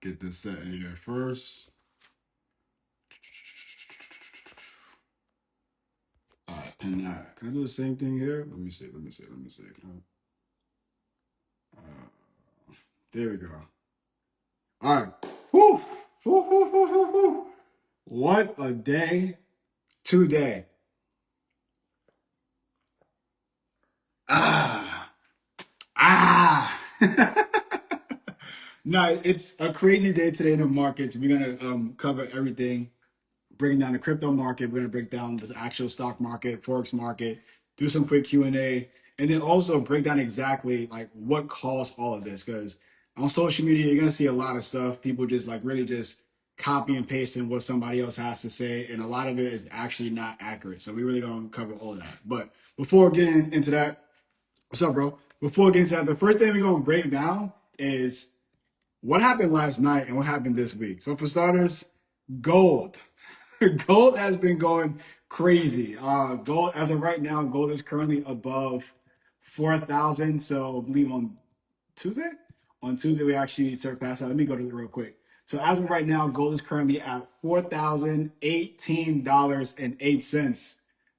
get this set in here first. All right, pin that. Can I do the same thing here? Let me see. Uh, there we go. All right. Whew. Whew, whew, whew, whew, whew. What a day today. Ah. Ah. No, it's a crazy day today in the markets. We're gonna cover everything, breaking down the crypto market. We're gonna break down the actual stock market, forex market, do some quick Q&A, and then also break down exactly like what caused all of this. Because on social media, you're gonna see a lot of stuff. People just like really just copy and pasting what somebody else has to say, and a lot of it is actually not accurate. So we really gonna cover all of that. But before getting into that, what's up, bro? Before getting into that, the first thing we're gonna break down is what happened last night and what happened this week. So for starters, gold. Gold has been going crazy. Gold, as of right now, gold is currently above 4,000. So I believe on Tuesday? On Tuesday, we actually surpassed that. Let me go to it real quick. So as of right now, gold is currently at $4,018.08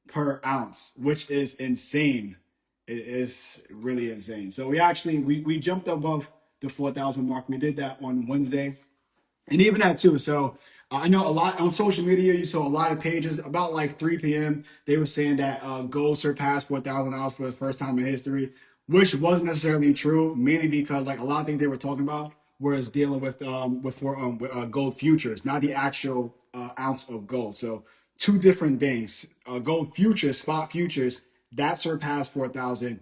per ounce, which is insane. It is really insane. So we jumped above the 4,000 mark. We did that on Wednesday, and even that too. So I know a lot on social media. You saw a lot of pages about like 3 p.m. They were saying that gold surpassed $4,000 for the first time in history, which wasn't necessarily true. Mainly because like a lot of things they were talking about was dealing with gold futures, not the actual ounce of gold. So two different things. Gold futures, spot futures, that surpassed 4,000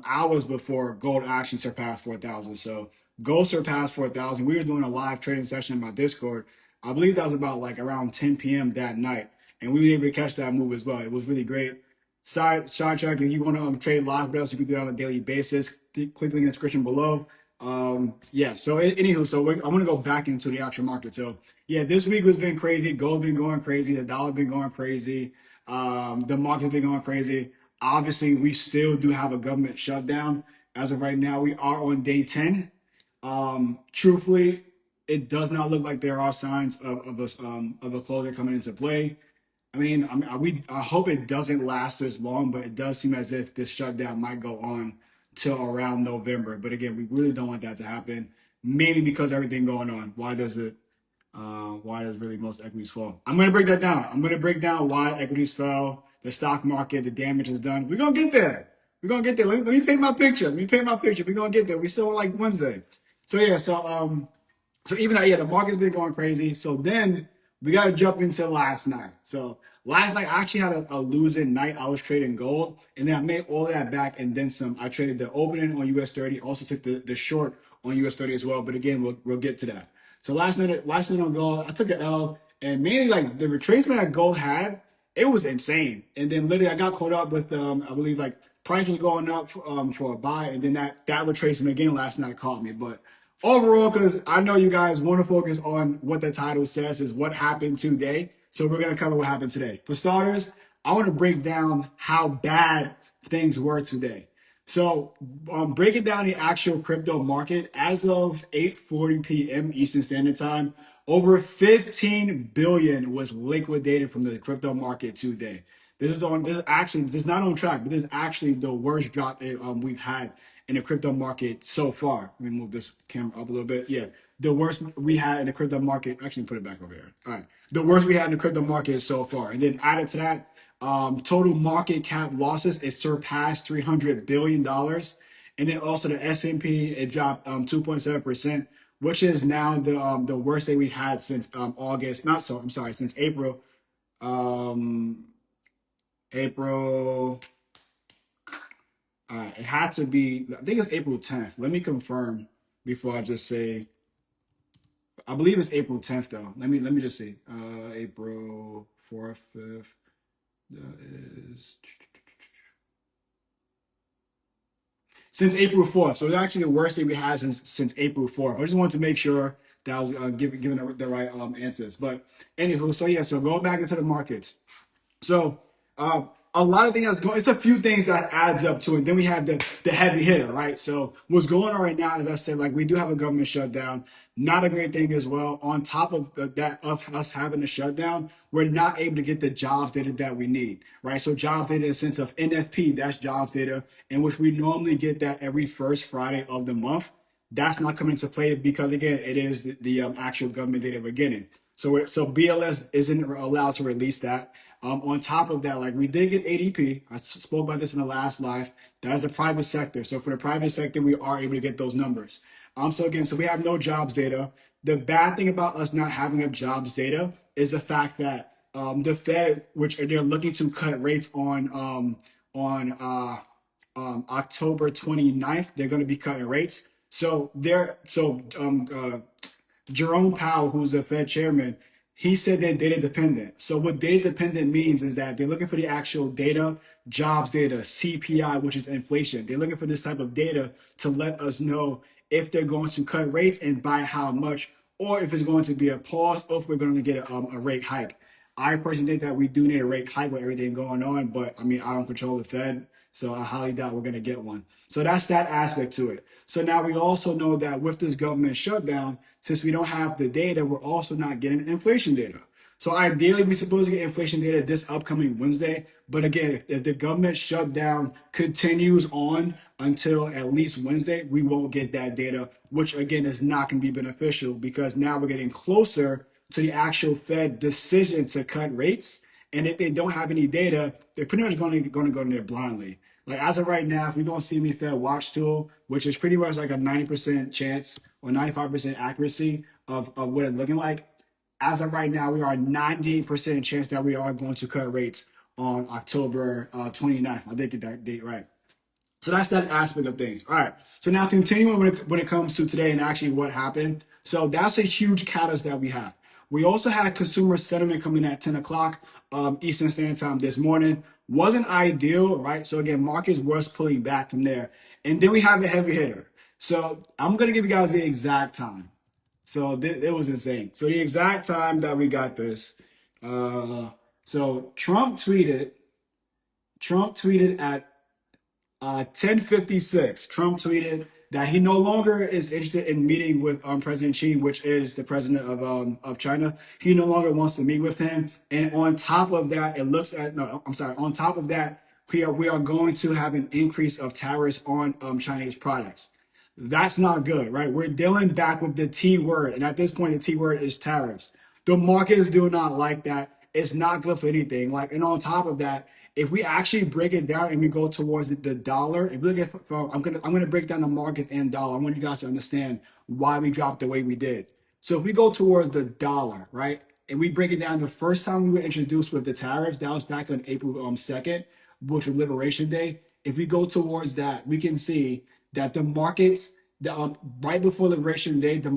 hours before gold actually surpassed 4,000. So gold surpassed 4,000. We were doing a live trading session in my Discord. I believe that was about like around 10 p.m. that night, and we were able to catch that move as well. It was really great. Sidetrack, if you want to trade live with us, you can do it on a daily basis. Click the link in the description below. Yeah, so anywho, I'm going to go back into the actual market. So yeah, this week has been crazy. Gold been going crazy. The dollar been going crazy. The market's been going crazy. Obviously, we still do have a government shutdown. As of right now, we are on day 10. Truthfully, it does not look like there are signs of a closure coming into play. I hope it doesn't last this long, but it does seem as if this shutdown might go on till around November. But again, we really don't want that to happen, mainly because everything going on. Why does really most equities fall? I'm going to break that down. I'm going to break down why equities fell, the stock market, the damage is done. We're going to get there. We're going to get there. Let me paint my picture. We're going to get there. We still like Wednesday. So yeah, so even though, yeah, the market's been going crazy. So then we got to jump into last night. So last night I actually had a losing night. I was trading gold, and then I made all that back and then some. I traded the opening on US 30, also took the short on US 30 as well. But again, we'll get to that. So last night on gold, I took an L, and mainly like the retracement that gold had, it was insane. And then literally I got caught up with I believe like price was going up for a buy, and then that retracement again last night caught me. But overall, because I know you guys want to focus on what the title says is what happened today. So we're going to cover what happened today. For starters, I want to break down how bad things were today. So breaking down the actual crypto market, as of 8:40 p.m. Eastern Standard Time, over 15 billion was liquidated from the crypto market today. This is not on track, but this is actually the worst drop we've had in the crypto market so far. Let me move this camera up a little bit. Yeah, the worst we had in the crypto market. Actually, put it back over here. All right, the worst we had in the crypto market so far. And then added to that, total market cap losses, it surpassed $300 billion. And then also the S&P, it dropped 2.7%, which is now the worst day we had since August. Since April. April. It had to be. I think it's April 10th. Let me confirm before I just say. I believe it's April 10th though. Let me just see. April 4th, 5th. That is since April 4th. So it's actually the worst day we had since April 4th. I just wanted to make sure that I was giving the right answers. But anywho, so yeah, so going back into the markets. So a lot of things that's going. It's a few things that adds up to it. Then we have the heavy hitter, right? So what's going on right now, as I said, like we do have a government shutdown. Not a great thing as well. On top of that, of us having a shutdown, we're not able to get the jobs data that we need, right? So jobs data in the sense of NFP, that's jobs data, in which we normally get that every first Friday of the month. That's not coming into play because again, it is the actual government data we're getting. So BLS isn't allowed to release that. On top of that, like we did get ADP. I spoke about this in the last live. That is the private sector. So for the private sector, we are able to get those numbers. So again, so we have no jobs data. The bad thing about us not having a jobs data is the fact that the Fed, which they're looking to cut rates on October 29th, they're going to be cutting rates. So Jerome Powell, who's the Fed chairman, he said they're data dependent. So what data dependent means is that they're looking for the actual data, jobs data, CPI, which is inflation. They're looking for this type of data to let us know if they're going to cut rates and by how much, or if it's going to be a pause, or if we're going to get a rate hike. I personally think that we do need a rate hike with everything going on, but I mean, I don't control the Fed, so I highly doubt we're going to get one. So that's that aspect to it. So now we also know that with this government shutdown, since we don't have the data, we're also not getting inflation data. So ideally, we're supposed to get inflation data this upcoming Wednesday. But again, if the government shutdown continues on until at least Wednesday, we won't get that data, which again is not going to be beneficial because now we're getting closer to the actual Fed decision to cut rates. And if they don't have any data, they're pretty much going to go in there blindly. Like as of right now, if we don't see me Fed watch tool, which is pretty much like a 90% chance or 95% accuracy of what it's looking like, as of right now, we are 98% chance that we are going to cut rates on October 29th. I did get that date right. So that's that aspect of things. All right. So now continuing when it comes to today and actually what happened. So that's a huge catalyst that we have. We also had consumer sentiment coming at 10 o'clock Eastern Standard Time this morning. Wasn't ideal, right? So again, markets was pulling back from there. And then we have a heavy hitter. So I'm going to give you guys the exact time. So it was insane. So the exact time that we got this. So Trump tweeted at 10:56. Trump tweeted that he no longer is interested in meeting with President Xi, which is the president of China. He no longer wants to meet with him. And on top of that, On top of that, we are going to have an increase of tariffs on Chinese products. That's not good, right? We're dealing back with the T word. And at this point, the T word is tariffs. The markets do not like that. It's not good for anything. Like, and on top of that, if we actually break it down and we go towards the dollar, if we look at, I'm gonna break down the markets and dollar. I want you guys to understand why we dropped the way we did. So if we go towards the dollar, right, and we break it down, the first time we were introduced with the tariffs, that was back on April 2nd, which was Liberation Day. If we go towards that, we can see that the markets, right before Liberation Day, the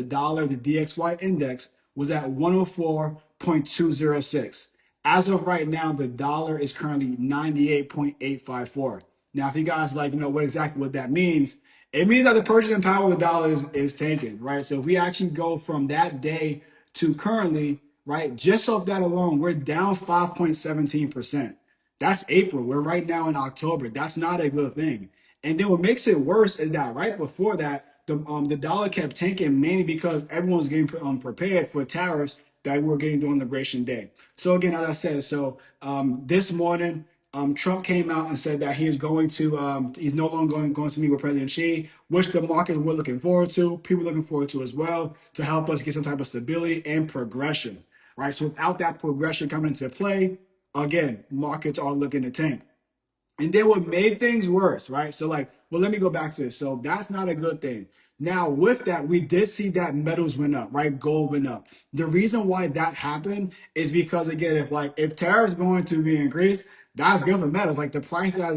dollar, the DXY index was at 104.206. As of right now, the dollar is currently 98.854. Now, if you guys like, what that means, it means that the purchasing power of the dollar is tanking, right? So if we actually go from that day to currently, right, just off that alone, we're down 5.17%. That's April. We're right now in October. That's not a good thing. And then what makes it worse is that right before that, the dollar kept tanking mainly because everyone's getting prepared for tariffs that we were getting during Liberation Day. So again, as I said, this morning, Trump came out and said that he's no longer going to meet with President Xi, which the markets were looking forward to, people looking forward to as well, to help us get some type of stability and progression, right? So without that progression coming into play, again, markets are looking to tank. And then what made things worse, right? So let me go back to this. So that's not a good thing. Now, with that, we did see that metals went up, right? Gold went up. The reason why that happened is because, again, if tariffs going to be increased, that's good for metals. Like the price that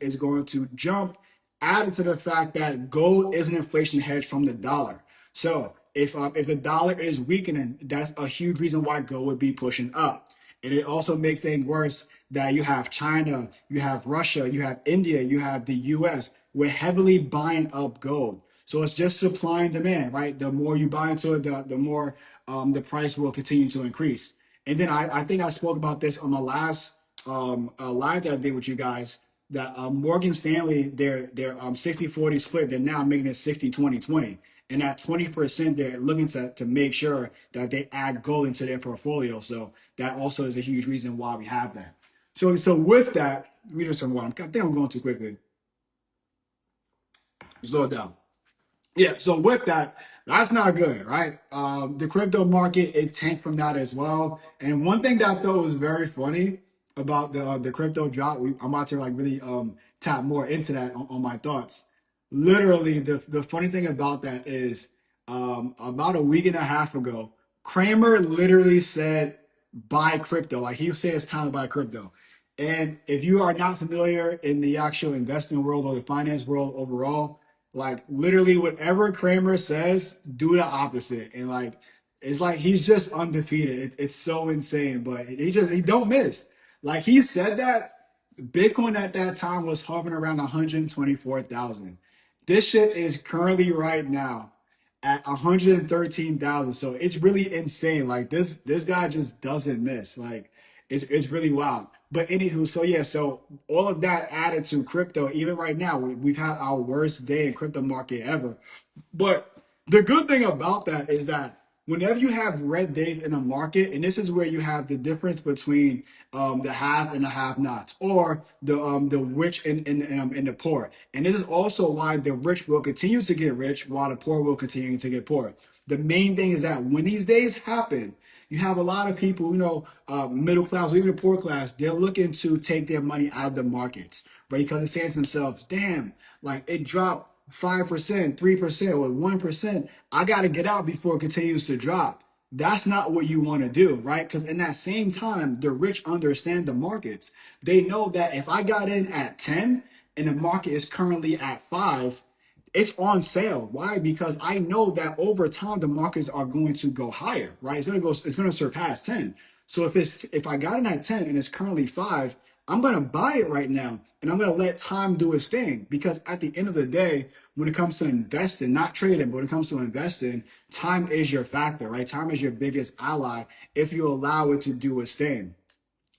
is going to jump, added to the fact that gold is an inflation hedge from the dollar. So if the dollar is weakening, that's a huge reason why gold would be pushing up. And it also makes things worse that you have China, you have Russia, you have India, you have the US. We're heavily buying up gold. So it's just supply and demand, right? The more you buy into it, the more the price will continue to increase. And then I think I spoke about this on my last a live that I did with you guys that Morgan Stanley, their 60-40 split, they're now making it 60-20-20. And that 20% they're looking to make sure that they add gold into their portfolio. So that also is a huge reason why we have that. So with that, let me just turn one. I think I'm going too quickly. Slow it down. Yeah, so with that, that's not good, right? The crypto market, it tanked from that as well. And one thing that I thought was very funny about the crypto drop, I'm about to like really tap more into that on my thoughts. Literally, the funny thing about that is about a week and a half ago, Kramer literally said buy crypto. Like he said it's time to buy crypto. And if you are not familiar in the actual investing world or the finance world overall, like literally whatever Kramer says, do the opposite. And like it's like he's just undefeated. It's so insane, but he don't miss. Like he said that Bitcoin at that time was hovering around 124,000. This shit is currently right now at 113,000. So it's really insane. Like this guy just doesn't miss. Like it's really wild. But anywho, so yeah, so all of that added to crypto, even right now, we've had our worst day in crypto market ever. But the good thing about that is that whenever you have red days in a market, and this is where you have the difference between the have and the have-nots, or the rich and the poor. And this is also why the rich will continue to get rich while the poor will continue to get poor. The main thing is that when these days happen, you have a lot of people, middle class or even the poor class, they're looking to take their money out of the markets, right? Because they're saying to themselves, damn, like it dropped 5%, 3%, or 1%. I got to get out before it continues to drop. That's not what you want to do, right? Because in that same time, the rich understand the markets. They know that if I got in at 10 and the market is currently at 5, it's on sale. Why? Because I know that over time the markets are going to go higher, right? It's going to surpass 10. So if I got in at 10 and it's currently 5, I'm going to buy it right now and I'm going to let time do its thing, because at the end of the day, when it comes to investing, not trading, but when it comes to investing, time is your factor, right? Time is your biggest ally if you allow it to do its thing.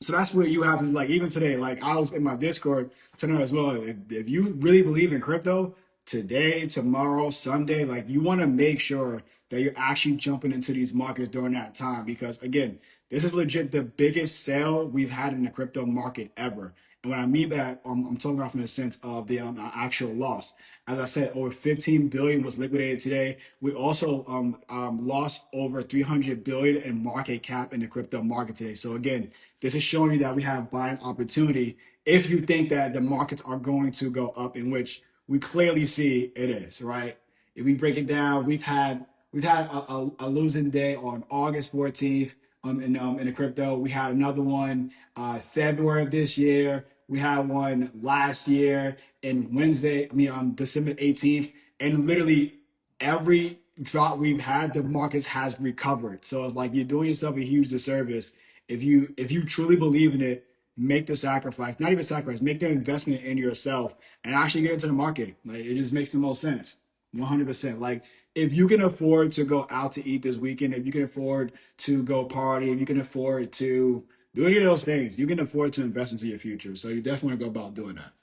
So that's where you have to, like, even today, like I was in my Discord tonight as well. If you really believe in crypto, today, tomorrow, Sunday, like you want to make sure that you're actually jumping into these markets during that time, because again, this is legit the biggest sale we've had in the crypto market ever. And when I mean that, I'm talking about from the sense of the actual loss. As I said, over 15 billion was liquidated today. We also lost over 300 billion in market cap in the crypto market today. So again, this is showing you that we have buying opportunity if you think that the markets are going to go up, in which we clearly see it is, right? If we break it down, we've had a losing day on August 14th in the crypto. We had another one February of this year. We had one last year in December 18th. And literally every drop we've had, the markets has recovered. So it's like you're doing yourself a huge disservice if you truly believe in it. Make the sacrifice, not even sacrifice, make the investment in yourself and actually get into the market. Like it just makes the most sense. 100%. Like if you can afford to go out to eat this weekend, if you can afford to go party, if you can afford to do any of those things, you can afford to invest into your future. So you definitely go about doing that.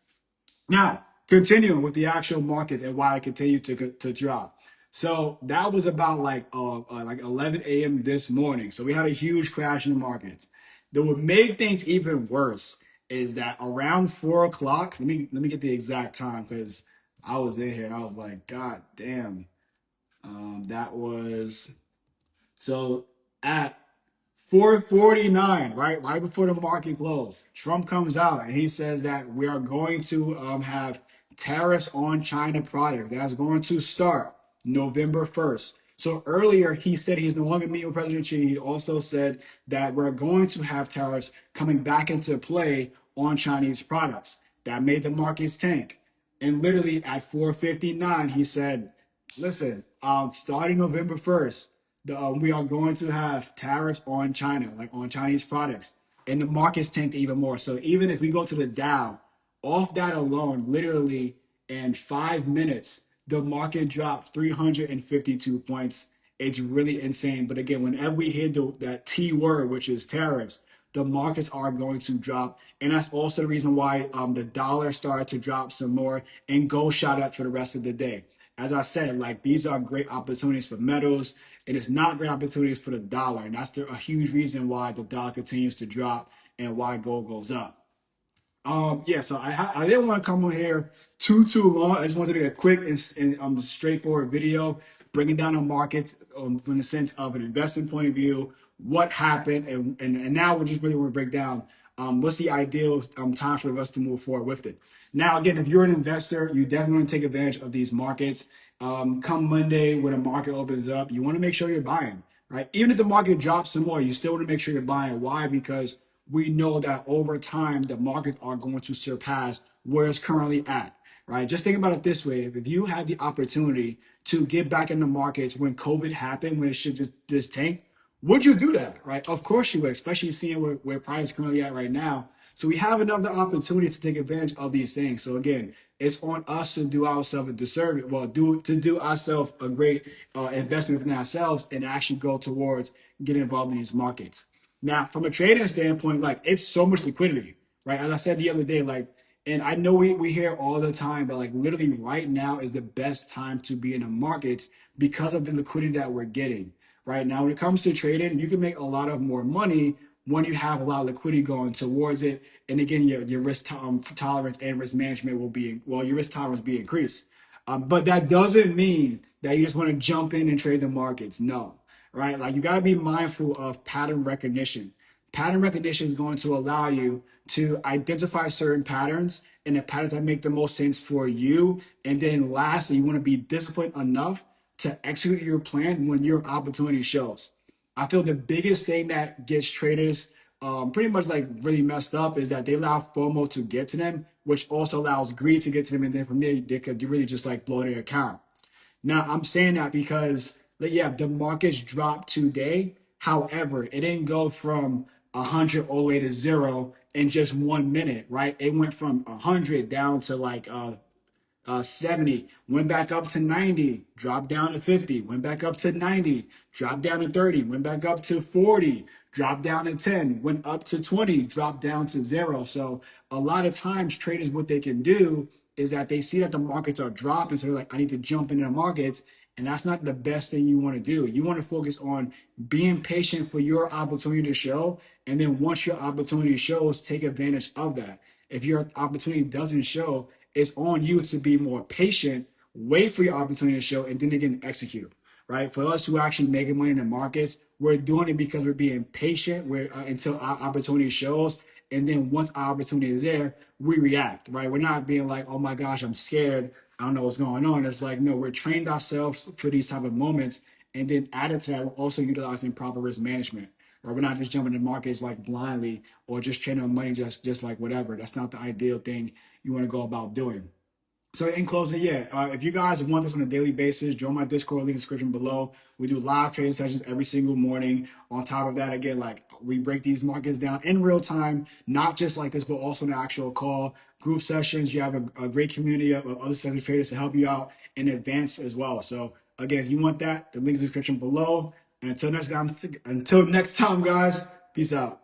Now, continuing with the actual market and why it continued to drop. So that was about like 11 a.m. this morning. So we had a huge crash in the markets. That would make things even worse is that around 4 o'clock, let me get the exact time, because I was in here and I was like, God damn. That was so at 4:49, right before the market closed, Trump comes out and he says that we are going to have tariffs on China products. That's going to start November 1st. So earlier he said he's no longer meeting with President Xi. He also said that we're going to have tariffs coming back into play on Chinese products. That made the markets tank. And literally at 4:59, he said, listen, starting November 1st, we are going to have tariffs on China, like on Chinese products, and the markets tanked even more. So even if we go to the Dow, off that alone, literally in 5 minutes, the market dropped 352 points. It's really insane. But again, whenever we hear that T word, which is tariffs, the markets are going to drop. And that's also the reason why the dollar started to drop some more and gold shot up for the rest of the day. As I said, like these are great opportunities for metals. It is not great opportunities for the dollar. And that's a huge reason why the dollar continues to drop and why gold goes up. Yeah, so I didn't want to come on here too long. I just wanted to get a quick and straightforward video breaking down the markets from the sense of an investing point of view, what happened, and now we're just really going to break down what's the ideal time for us to move forward with it. Now, again, if you're an investor, you definitely want to take advantage of these markets. Come Monday when the market opens up, you want to make sure you're buying, right? Even if the market drops some more, you still want to make sure you're buying. Why? Because we know that over time, the markets are going to surpass where it's currently at, right? Just think about it this way. If you had the opportunity to get back in the markets when COVID happened, when it should just tank, would you do that, right? Of course you would, especially seeing where price is currently at right now. So we have another opportunity to take advantage of these things. So again, it's on us to do ourselves a disservice, to do ourselves a great investment in ourselves and actually go towards getting involved in these markets. Now, from a trading standpoint, like it's so much liquidity, right? As I said the other day, like, and I know we hear all the time, but like literally right now is the best time to be in the markets because of the liquidity that we're getting, right? Now, when it comes to trading, you can make a lot of more money when you have a lot of liquidity going towards it. And again, your risk tolerance and risk management will be, well, your risk tolerance will be increased. But that doesn't mean that you just want to jump in and trade the markets. No, right? Like you got to be mindful of pattern recognition. Pattern recognition is going to allow you to identify certain patterns and the patterns that make the most sense for you. And then lastly, you want to be disciplined enough to execute your plan when your opportunity shows. I feel the biggest thing that gets traders pretty much like really messed up is that they allow FOMO to get to them, which also allows greed to get to them. And then from there, they could really just like blow their account. Now, I'm saying that because, like, yeah, the markets dropped today. However, it didn't go from 100 all the way to zero in just 1 minute, right? It went from 100 down to like 70, went back up to 90, dropped down to 50, went back up to 90, dropped down to 30, went back up to 40, dropped down to 10, went up to 20, dropped down to zero. So a lot of times traders, what they can do is that they see that the markets are dropping. So they're like, I need to jump into the markets. And that's not the best thing you want to do. You want to focus on being patient for your opportunity to show. And then once your opportunity shows, take advantage of that. If your opportunity doesn't show, it's on you to be more patient, wait for your opportunity to show, and then again, execute, right? For us who are actually making money in the markets, we're doing it because we're being patient until our opportunity shows. And then once our opportunity is there, we react, right? We're not being like, oh my gosh, I'm scared. I don't know what's going on. It's like, no, we're trained ourselves for these type of moments. And then added to that, we're also utilizing proper risk management. Right? We're not just jumping in markets like blindly or just trading on money just like whatever. That's not the ideal thing you want to go about doing. So in closing, yeah, if you guys want this on a daily basis, join my Discord, link in the description below. We do live trading sessions every single morning. On top of that, again, like we break these markets down in real time, not just like this, but also an actual call, group sessions. You have a great community of other session traders to help you out in advance as well. So again, if you want that, the link in the description below. And until next time, guys, peace out.